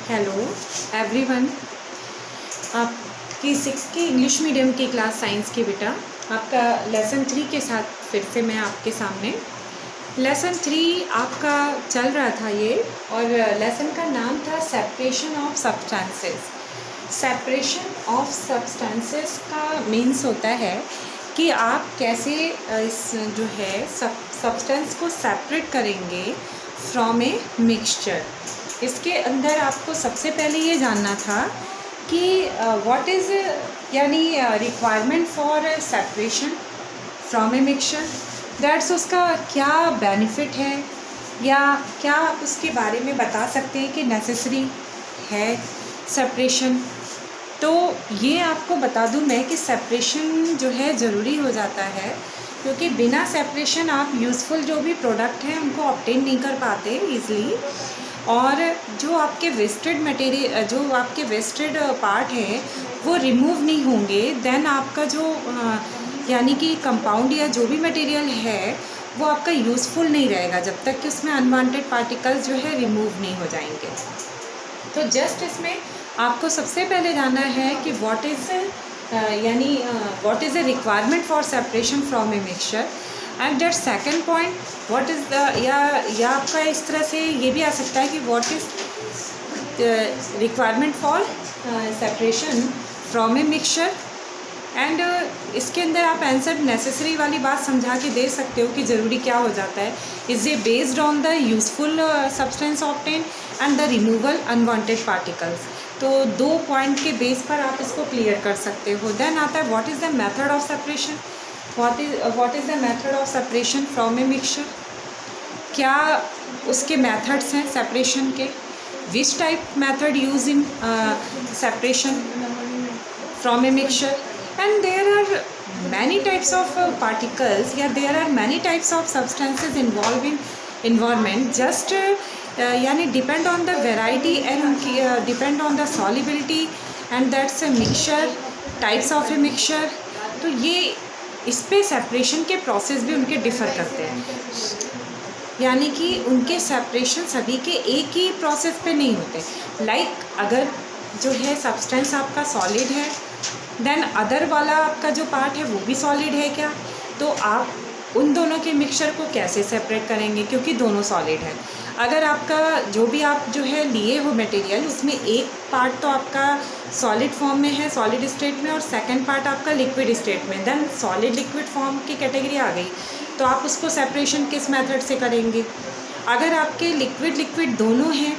Hello everyone, आपकी 6 की English medium की क्लास साइंस की बेटा आपका लेसन 3 के साथ फिर से मैं आपके सामने। लेसन 3 आपका चल रहा था ये, और लेसन का नाम था separation of substances. Separation of substances का मीन्स होता है कि आप कैसे इस जो है सब्सटेंस को सेपरेट करेंगे फ्रॉम ए मिक्सचर। इसके अंदर आपको सबसे पहले ये जानना था कि व्हाट इज़ यानी requirement for separation from a mixture, that's उसका क्या बेनिफिट है, या क्या आप उसके बारे में बता सकते हैं कि नेसेसरी है सेपरेशन। तो ये आपको बता दूं मैं कि सेपरेशन जो है ज़रूरी हो जाता है, क्योंकि बिना सेपरेशन आप यूज़फुल जो भी प्रोडक्ट हैं उनको ऑब्टेन नहीं कर पाते ईज़िली, और जो आपके वेस्टेड मटेरियल, जो आपके वेस्टेड पार्ट है वो रिमूव नहीं होंगे। देन आपका जो यानी कि कंपाउंड या जो भी मटेरियल है वो आपका यूज़फुल नहीं रहेगा जब तक कि उसमें अनवांटेड पार्टिकल्स जो है रिमूव नहीं हो जाएंगे। तो जस्ट इसमें आपको सबसे पहले जानना है कि व्हाट इज़ यानी what is the requirement for separation from a mixture, and that second point what is the, या आपका इस तरह से ये भी आ सकता है कि what is requirement for separation from a mixture. And इसके अंदर आप आंसर नेसेसरी वाली बात समझा के दे सकते हो कि ज़रूरी क्या हो जाता है। Is a based on the useful substance obtain and the removal unwanted particles. तो 2 पॉइंट के बेस पर आप इसको क्लियर कर सकते हो। देन आता है what is the method of separation, what is the method of separation from a mixture, क्या उसके मेथड्स हैं सेपरेशन के, which type method use in separation from a mixture, and there are many types of particles, या there are many types of substances involved in environment, just यानी depend on the variety and depend on the solubility, and that's a mixture, types of a mixture। तो ये इस पे separation के process भी उनके differ करते हैं, यानी कि उनके सेपरेशन सभी के एक ही प्रोसेस पे नहीं होते। लाइक अगर जो है सब्सटेंस आपका सॉलिड है, देन अदर वाला आपका जो पार्ट है वो भी सॉलिड है क्या, तो आप उन दोनों के मिक्सचर को कैसे सेपरेट करेंगे, क्योंकि दोनों सॉलिड है। अगर आपका जो भी आप जो है लिए हो मटेरियल, उसमें एक पार्ट तो आपका सॉलिड फॉर्म में है, सॉलिड स्टेट में, और सेकंड पार्ट आपका लिक्विड स्टेट में, देन सॉलिड लिक्विड फॉर्म की कैटेगरी आ गई, तो आप उसको सेपरेशन किस मेथड से करेंगे। अगर आपके लिक्विड लिक्विड दोनों हैं,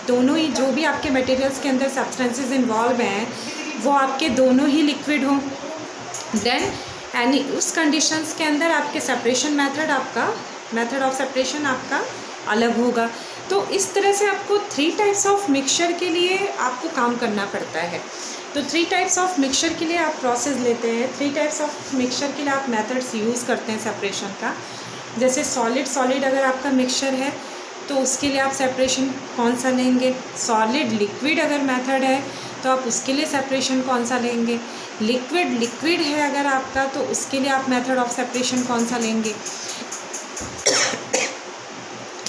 दोनों ही जो भी आपके मटेरियल्स के अंदर सब्सटेंसेस इन्वॉल्व हैं वो आपके दोनों ही लिक्विड हों, देन यानी उस कंडीशंस के अंदर आपके सेपरेशन मेथड, आपका मेथड ऑफ सेपरेशन आपका अलग होगा। तो इस तरह से आपको 3 टाइप्स ऑफ मिक्सचर के लिए आपको काम करना पड़ता है। तो 3 टाइप्स ऑफ मिक्सचर के लिए आप प्रोसेस लेते हैं, 3 टाइप्स ऑफ मिक्सचर के लिए आप मेथड्स यूज़ करते हैं सेपरेशन का। जैसे सॉलिड सॉलिड अगर आपका मिक्सचर है तो उसके लिए आप सेपरेशन कौन सा लेंगे, सॉलिड लिक्विड अगर मेथड है तो आप उसके लिए सेपरेशन कौन सा लेंगे, लिक्विड लिक्विड है अगर आपका तो उसके लिए आप मेथड ऑफ सेपरेशन कौन सा लेंगे।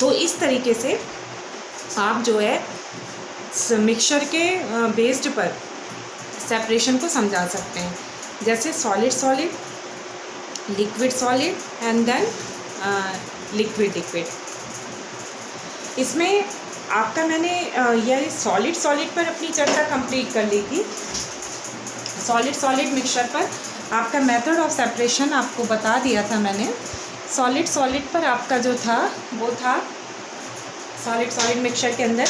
तो इस तरीके से आप जो है मिक्सचर के बेस्ड पर सेपरेशन को समझा सकते हैं, जैसे solid solid, liquid solid, and then liquid liquid. इसमें आपका मैंने यह सॉलिड सॉलिड पर अपनी चर्चा कंप्लीट कर ली थी। सॉलिड सॉलिड मिक्सचर पर आपका मेथड ऑफ सेपरेशन आपको बता दिया था मैंने। सॉलिड सॉलिड पर आपका जो था वो था सॉलिड सॉलिड मिक्सचर के अंदर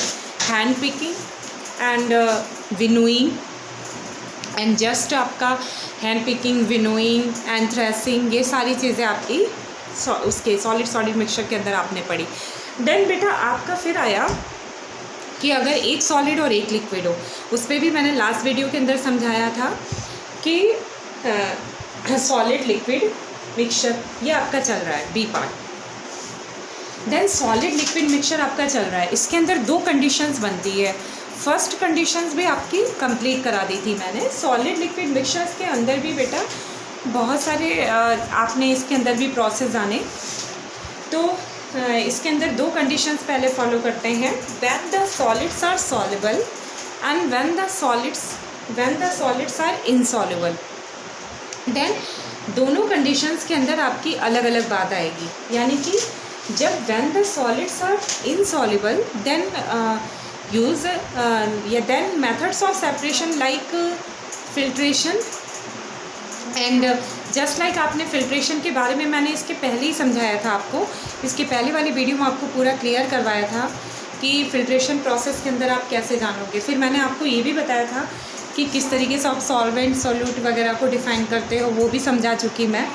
hand picking and winnowing, and just आपका hand picking, winnowing and threshing, ये सारी चीज़ें आपकी उसके सॉलिड सॉलिड मिक्सचर के अंदर आपने पढ़ी। देन बेटा आपका फिर आया कि अगर एक सॉलिड और एक लिक्विड हो, उस पर भी मैंने लास्ट वीडियो के अंदर समझाया था कि सॉलिड लिक्विड मिक्सचर ये आपका चल रहा है B part. Then solid liquid mixture आपका चल रहा है, इसके अंदर 2 कंडीशंस बनती है। फर्स्ट कंडीशंस भी आपकी कंप्लीट करा दी थी मैंने। सॉलिड लिक्विड मिक्सचर्स के अंदर भी बेटा बहुत सारे आपने इसके अंदर भी प्रोसेस जाने। तो इसके अंदर दो कंडीशंस पहले फॉलो करते हैं, when the solids are soluble and when the solids are insoluble. Then दोनों कंडीशंस के अंदर आपकी अलग अलग बात आएगी, यानी कि जब when the solids are insoluble then use या then methods of separation like filtration and just like आपने फिल्ट्रेशन के बारे में मैंने इसके पहले ही समझाया था आपको, इसके पहले वाली वीडियो में आपको पूरा क्लियर करवाया था कि फिल्ट्रेशन प्रोसेस के अंदर आप कैसे जानोगे। फिर मैंने आपको ये भी बताया था कि किस तरीके से आप सॉल्वेंट सॉल्यूट वगैरह को डिफ़ाइन करते हो, वो भी समझा चुकी मैं।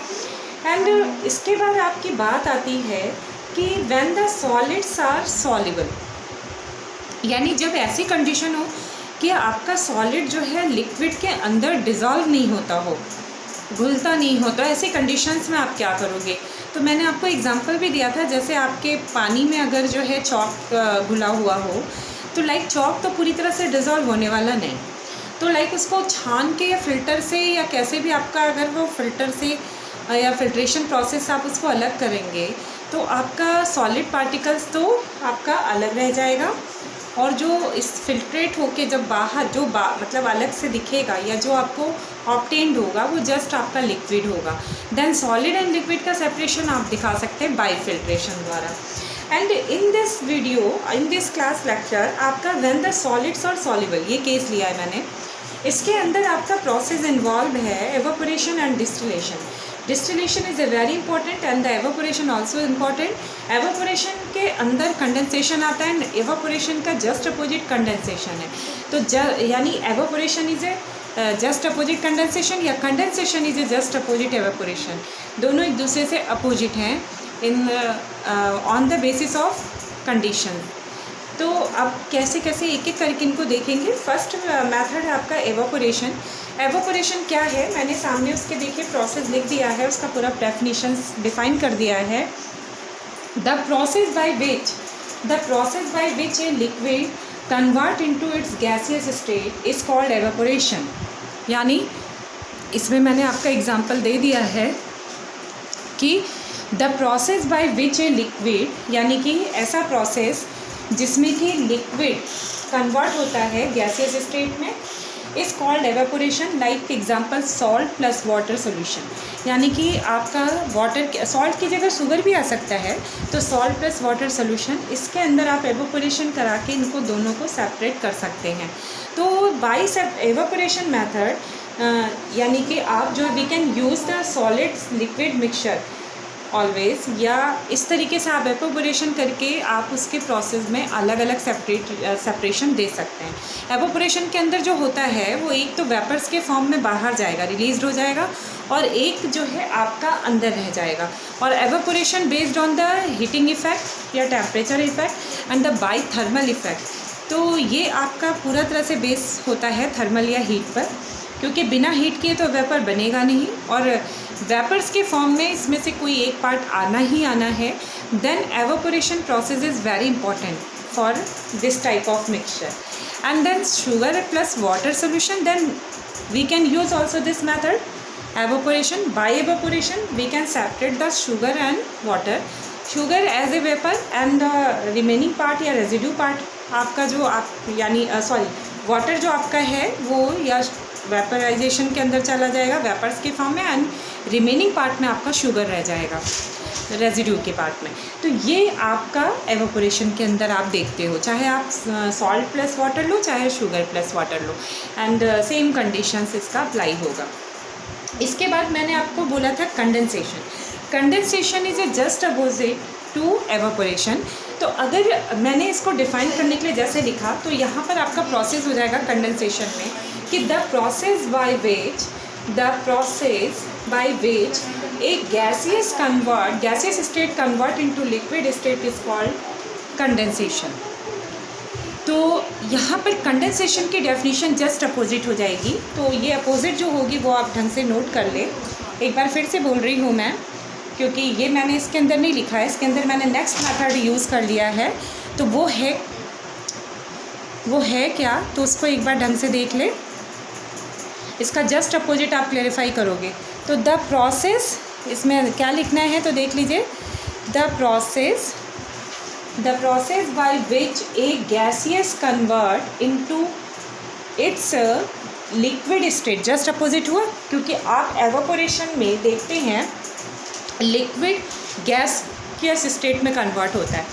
एंड इसके बाद आपकी बात आती है कि when the solids are soluble, यानी जब ऐसी कंडीशन हो कि आपका सॉलिड जो है लिक्विड के अंदर डिज़ोल्व नहीं होता हो, घुलता नहीं होता, ऐसी कंडीशंस में आप क्या करोगे। तो मैंने आपको एग्जांपल भी दिया था, जैसे आपके पानी में अगर जो है चॉक घुला हुआ हो तो लाइक चॉक तो पूरी तरह से डिज़ोल्व होने वाला नहीं, तो लाइक उसको छान के या फ़िल्टर से या कैसे भी आपका अगर वो फ़िल्टर से या फिल्ट्रेशन प्रोसेस आप उसको अलग करेंगे तो आपका सॉलिड पार्टिकल्स तो आपका अलग रह जाएगा, और जो इस फिल्ट्रेट होके जब बाहर जो मतलब अलग से दिखेगा या जो आपको ऑब्टेन्ड होगा वो जस्ट आपका लिक्विड होगा। देन सॉलिड एंड लिक्विड का सेपरेशन आप दिखा सकते हैं बाय फिल्ट्रेशन द्वारा। And in this video in this class lecture आपका when the solids are soluble ये केस लिया है मैंने। इसके अंदर आपका प्रोसेस इन्वॉल्व है evaporation and distillation. Distillation is a very important and the evaporation also important. Evaporation के अंदर कंडेंसेशन आता है एंड एवापोरेशन का जस्ट अपोजिट कंडेंसेशन है। तो यानी evaporation is a just opposite condensation या condensation is a just opposite evaporation, दोनों एक दूसरे से अपोजिट हैं in on the basis of condition. तो अब कैसे कैसे एक एक करके इनको देखेंगे। फर्स्ट मेथड है आपका एवापोरेशन। एवापोरेशन क्या है, मैंने सामने उसके देखिए प्रोसेस लिख दिया है, उसका पूरा डेफिनेशन डिफाइन कर दिया है। The process by which a liquid convert into its gaseous state is called evaporation. यानी इसमें मैंने आपका एग्जांपल दे दिया है कि the process by which a liquid, यानी कि ऐसा प्रोसेस जिसमें कि लिक्विड कन्वर्ट होता है गैसियस स्टेट में, is called evaporation. Like example salt plus water solution, यानी कि आपका वाटर सॉल्ट की जगह शुगर भी आ सकता है, तो सॉल्ट प्लस वाटर सॉल्यूशन, इसके अंदर आप एवेपोरेशन करा के इनको दोनों को सेपरेट कर सकते हैं। तो बाय एवेपोरेशन मेथड यानी कि आप जो we can use the solid liquid mixture always, या इस तरीके से आप एवेपोरेशन करके आप उसके प्रोसेस में अलग अलग सेपरेशन दे सकते हैं। एवेपोरेशन के अंदर जो होता है वो एक तो वेपर्स के फॉर्म में बाहर जाएगा, रिलीज हो जाएगा, और एक जो है आपका अंदर रह जाएगा। और evaporation based on the heating effect या temperature effect and the by thermal effect. तो ये आपका पूरा तरह से बेस होता है थर्मल या हीट पर, क्योंकि बिना हीट किए तो वेपर बनेगा नहीं, और वेपर्स के फॉर्म में इसमें से कोई एक पार्ट आना ही आना है। Then evaporation process is very important for this type of mixture. And then sugar plus water solution, then we can use also this method evaporation. By evaporation we can separate the sugar and water, sugar as a vapour and the remaining part या residue part आपका जो आप यानी water जो आपका है वो या वेपराइजेशन के अंदर चला जाएगा वेपर्स के फॉर्म में, एंड रिमेनिंग पार्ट में आपका शुगर रह जाएगा रेजिड्यू के पार्ट में। तो ये आपका एवेपोरेशन के अंदर आप देखते हो, चाहे आप सॉल्ट प्लस वाटर लो चाहे शुगर प्लस वाटर लो, एंड सेम कंडीशंस इसका अप्लाई होगा। इसके बाद मैंने आपको बोला था condensation. Condensation is a just opposite to evaporation. तो अगर मैंने इसको डिफाइन करने के लिए जैसे लिखा, तो यहाँ पर आपका प्रोसेस हो जाएगा कंडेंसेशन में कि the process by which a gaseous state convert into liquid state is called condensation. तो यहाँ पर कंडेंसेशन की डेफिनेशन जस्ट अपोजिट हो जाएगी। तो ये अपोजिट जो होगी वो आप ढंग से नोट कर ले। एक बार फिर से बोल रही हूँ मैं, क्योंकि ये मैंने इसके अंदर नहीं लिखा है, इसके अंदर मैंने नेक्स्ट मेथड यूज़ कर लिया है। तो वो है क्या, तो उसको एक बार ढंग से देख ले। इसका जस्ट अपोजिट आप क्लेरिफाई करोगे। तो द प्रोसेस, इसमें क्या लिखना है तो देख लीजिए, the process the process by which a gaseous convert into its liquid state, just opposite हुआ, क्योंकि आप एवापोरेशन में देखते हैं लिक्विड गैस किस स्टेट में कन्वर्ट होता है,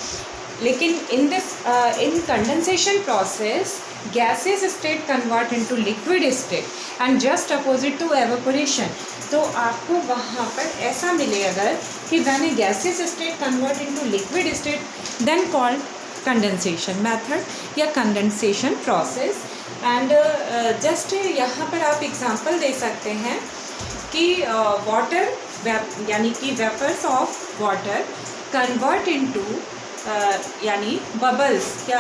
लेकिन in condensation process gaseous state convert into liquid state and just opposite to evaporation। तो आपको वहाँ पर ऐसा मिले अगर कि when a gaseous state convert into liquid state then called condensation method या condensation process। and just यहाँ पर आप example दे सकते हैं कि water यानी कि vapors of water convert into यानी बबल्स, या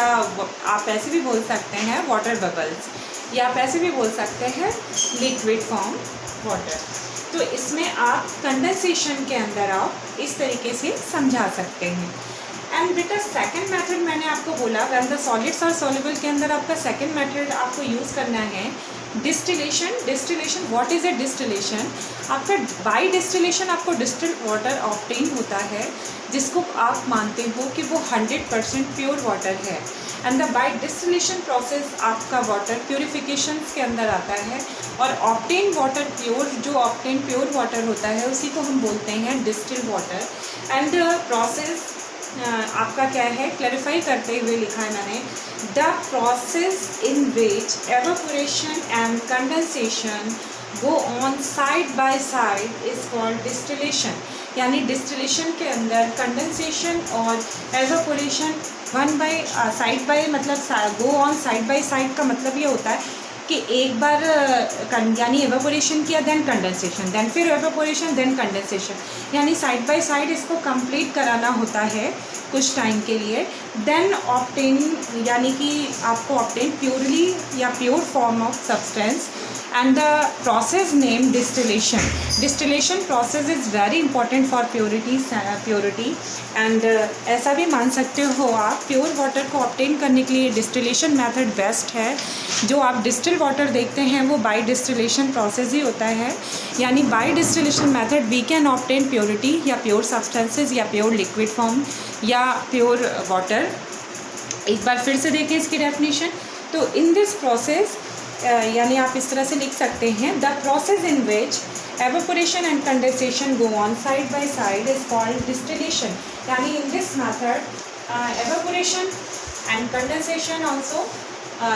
आप ऐसे भी बोल सकते हैं वाटर बबल्स, या आप ऐसे भी बोल सकते हैं लिक्विड फॉर्म वाटर। तो इसमें आप कंडेंसेशन के अंदर आप इस तरीके से समझा सकते हैं। एंड बेटा सेकंड मेथड मैंने आपको बोला when the solids are soluble के अंदर आपका सेकंड मेथड आपको यूज़ करना है distillation. Distillation, what is a distillation? आपका बाय डिस्टिलेशन आपको डिस्टिल्ड वाटर ऑब्टेन होता है जिसको आप मानते हो कि वो 100% प्योर वाटर है। And the by distillation process आपका वाटर प्योरिफिकेशन के अंदर आता है और ऑब्टेन वाटर प्योर, जो ऑब्टेन प्योर वाटर होता है उसी को हम बोलते हैं डिस्टिल्ड वाटर। एंड प्रोसेस आपका क्या है, क्लैरिफाई करते हुए लिखा है मैंने, the process in which evaporation and condensation go on side by side is called distillation. यानी डिस्टिलेशन के अंदर कंडेंसेशन और evaporation one by side by, मतलब go on side by side का मतलब ये होता है कि एक बार यानी एवापोरेशन किया देन कंडेंसेशन, देन फिर एवापोरेशन देन कंडेंसेशन, यानी साइड बाय साइड इसको कंप्लीट कराना होता है कुछ टाइम के लिए। देन ऑब्टेन, यानी कि आपको ऑब्टेन प्योरली या pure form of substance and the process name distillation। distillation process is very important for purity and ऐसा भी मान सकते हो आप प्योर वाटर को ऑब्टेन करने के लिए डिस्टिलेशन मेथड बेस्ट है। जो आप डिस्टिल वाटर देखते हैं वो बाय डिस्टिलेशन प्रोसेस ही होता है, यानी by distillation method we can obtain purity या प्योर सब्सटेंसेस या प्योर लिक्विड फॉर्म या प्योर वाटर। एक बार फिर से देखें इसकी डेफिनेशन। तो इन दिस प्रोसेस यानी आप इस तरह से लिख सकते हैं, the process in which evaporation and condensation go on side by side is called distillation. यानी in this method evaporation and condensation also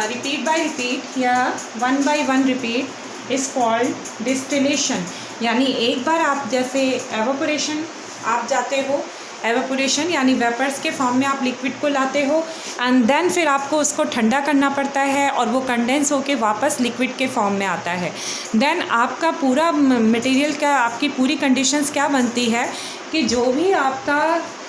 repeat by repeat या one by one repeat is called distillation. यानी एक बार आप जैसे evaporation आप जाते हो, evaporation यानी वेपर्स के फॉर्म में आप लिक्विड को लाते हो एंड देन फिर आपको उसको ठंडा करना पड़ता है और वो कंडेंस होके वापस लिक्विड के फॉर्म में आता है। देन आपका पूरा मटेरियल का, आपकी पूरी कंडीशंस क्या बनती है कि जो भी आपका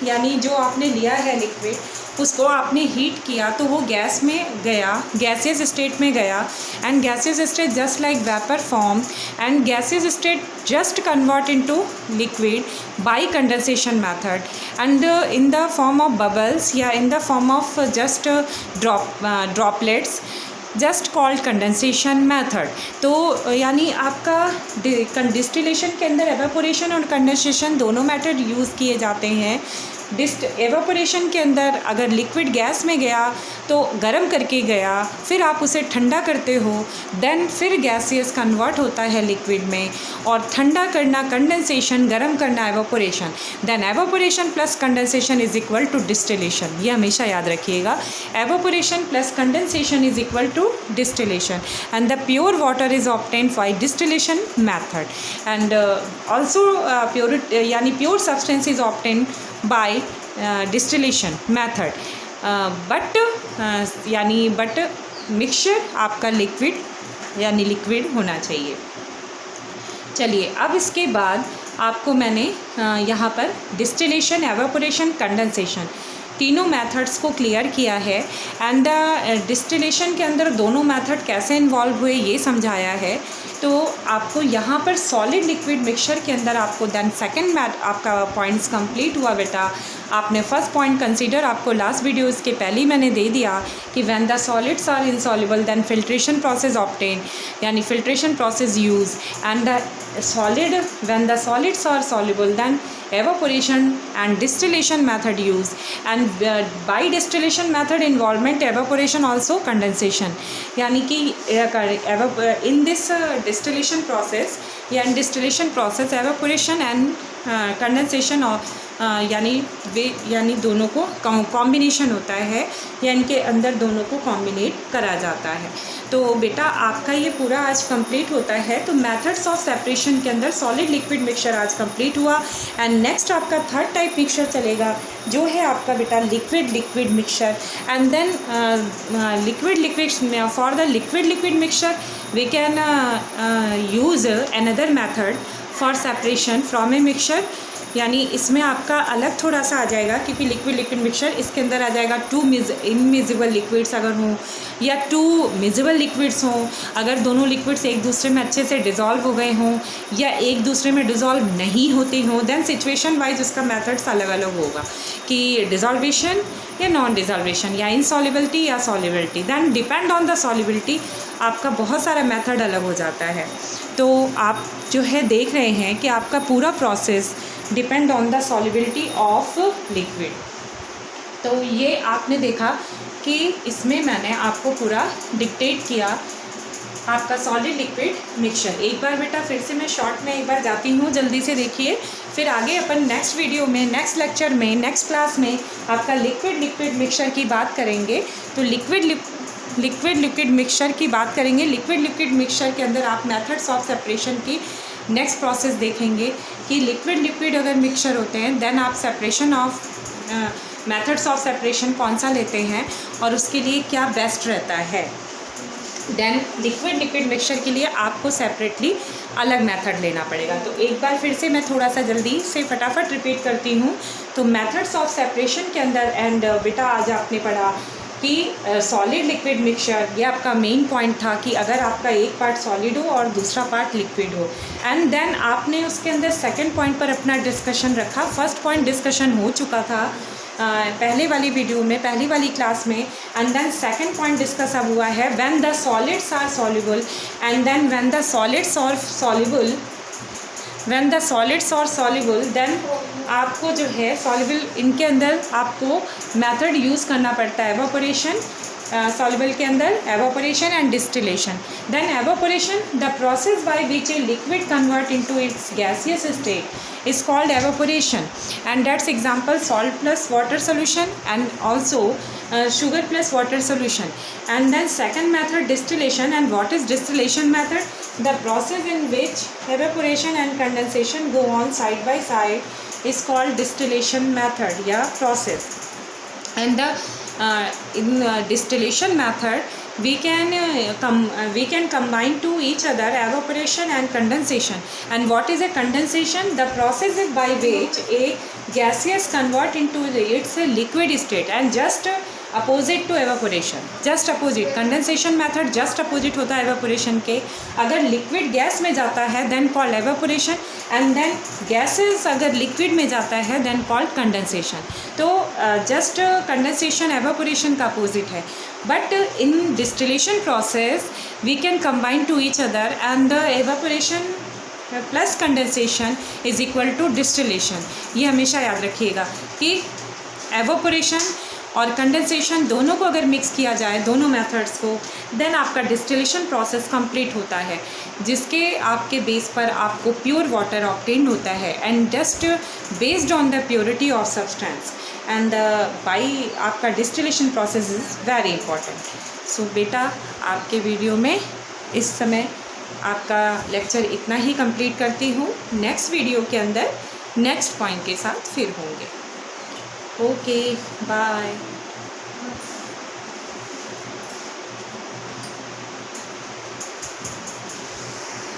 यानी जो आपने लिया है लिक्विड उसको आपने हीट किया तो वो गैस में गया, गैसियस स्टेट में गया and gaseous state just like vapour form and gaseous state just convert into liquid by condensation method and in the form of bubbles या in the form of just droplets just called condensation method। तो यानी आपका distillation के अंदर evaporation और condensation दोनों method use किए जाते हैं। एवापोरेशन के अंदर अगर लिक्विड गैस में गया तो गर्म करके गया, फिर आप उसे ठंडा करते हो, देन फिर गैसियस कन्वर्ट होता है लिक्विड में, और ठंडा करना कंडेंसेशन, गर्म करना evaporation, then evaporation plus condensation is equal to distillation. ये हमेशा याद रखिएगा, evaporation plus condensation is equal to distillation and the pure water is obtained by distillation method and also pure यानी pure substance is obtained by distillation method but mixture आपका liquid यानी liquid होना चाहिए। चलिए अब इसके बाद आपको मैंने यहाँ पर डिस्टिलेशन, एवापोरेशन, कंडेंसेशन तीनों मेथड्स को क्लियर किया है एंड डिस्टिलेशन के अंदर दोनों मेथड कैसे इन्वॉल्व हुए ये समझाया है। तो आपको यहाँ पर सॉलिड लिक्विड मिक्सचर के अंदर आपको देन सेकंड आपका पॉइंट्स कंप्लीट हुआ बेटा। आपने फर्स्ट पॉइंट कंसीडर, आपको लास्ट वीडियो इसके पहले ही मैंने दे दिया कि when the solids are insoluble then filtration process obtain, यानी filtration process use, and the solid when the solids are soluble then evaporation and distillation method used, and by distillation method involvement evaporation also condensation, यानी कि in this distillation process या in distillation process evaporation and condensation यानी दोनों को combination होता है या इनके अंदर दोनों को कॉम्बिनेट करा जाता है। तो बेटा आपका ये पूरा आज कंप्लीट होता है। तो मेथड्स ऑफ सेपरेशन के अंदर सॉलिड लिक्विड मिक्सचर आज कंप्लीट हुआ, एंड नेक्स्ट आपका थर्ड टाइप मिक्सचर चलेगा जो है आपका बेटा liquid mixture, and then liquid for the liquid mixture we can use another method for separation from a mixture, यानी इसमें आपका अलग थोड़ा सा आ जाएगा क्योंकि लिक्विड मिक्सचर इसके अंदर आ जाएगा 2 इनमिजिबल लिक्विड्स अगर हों या 2 मिजिबल लिक्विड्स हों, अगर दोनों लिक्विड्स एक दूसरे में अच्छे से डिज़ोल्व हो गए हों या एक दूसरे में डिज़ोल्व नहीं होते हों, देन सिचुएशन वाइज उसका मेथड्स अलग अलग होगा कि डिज़ोल्वेशन या नॉन डिज़ोल्वेशन या इनसॉल्युबिलिटी या solubility, then depend on the solubility आपका बहुत सारा मेथड अलग हो जाता है। तो आप जो है देख रहे हैं कि आपका पूरा process depend on the solubility of liquid. तो ये आपने देखा कि इसमें मैंने आपको पूरा डिक्टेट किया आपका सॉलिड लिक्विड मिक्सचर। एक बार बेटा फिर से मैं शॉर्ट में एक बार जाती हूँ, जल्दी से देखिए, फिर आगे अपन नेक्स्ट वीडियो में, नेक्स्ट लेक्चर में, नेक्स्ट क्लास में आपका लिक्विड मिक्सचर की बात करेंगे। तो लिक्विड मिक्सचर की बात करेंगे। लिक्विड मिक्सचर के अंदर आप मेथड्स ऑफ सेपरेशन की नेक्स्ट प्रोसेस देखेंगे कि लिक्विड अगर मिक्सचर होते हैं देन आप separation of methods of separation कौन सा लेते हैं और उसके लिए क्या बेस्ट रहता है। देन लिक्विड मिक्सचर के लिए आपको सेपरेटली अलग मेथड लेना पड़ेगा। तो एक बार फिर से मैं थोड़ा सा जल्दी से फटाफट रिपीट करती हूँ। तो मेथड्स ऑफ सेपरेशन के अंदर एंड बेटा आज आपने पढ़ा कि सॉलिड लिक्विड मिक्सचर, ये आपका मेन पॉइंट था कि अगर आपका एक पार्ट सॉलिड हो और दूसरा पार्ट लिक्विड हो, एंड देन आपने उसके अंदर सेकंड पॉइंट पर अपना डिस्कशन रखा। फर्स्ट पॉइंट डिस्कशन हो चुका था पहले वाली वीडियो में, पहली वाली क्लास में, and then second point discuss अब हुआ है when the solids are soluble, and then when the solids are soluble then आपको जो है सॉल्युबल इनके अंदर आपको मेथड यूज़ करना पड़ता है एवापोरेशन, सॉल्युबल के अंदर evaporation and distillation. Then evaporation, the process by which a liquid convert into its gaseous state is called evaporation, and that's example salt plus water solution and also sugar plus water solution. And then second method distillation. And what is distillation method? The process in which evaporation and condensation go on side by side is called distillation method या process. And the in distillation method we can combine to each other evaporation and condensation. And what is a condensation? The process by which a gaseous convert into its liquid state, and just opposite to evaporation, just opposite. Condensation method just opposite होता है evaporation के। अगर liquid gas में जाता है then called evaporation, and then gases अगर liquid में जाता है देन कॉल्ड कंडेंसेशन। तो जस्ट कंडेंसेशन एवापोरेशन का अपोजिट है, but in distillation process we can combine to each other and the evaporation plus condensation is equal to distillation. ये हमेशा याद रखिएगा कि एवापोरेशन और कंडेंसेशन दोनों को अगर मिक्स किया जाए, दोनों मेथड्स को, देन आपका डिस्टिलेशन प्रोसेस कंप्लीट होता है, जिसके आपके बेस पर आपको प्योर वाटर ऑब्टेन होता है, and just based on the purity of substance and by आपका distillation process is very important. So बेटा आपके वीडियो में इस समय आपका लेक्चर इतना ही कंप्लीट करती हूँ। नेक्स्ट वीडियो के अंदर नेक्स्ट पॉइंट के साथ फिर होंगे। Okay, bye.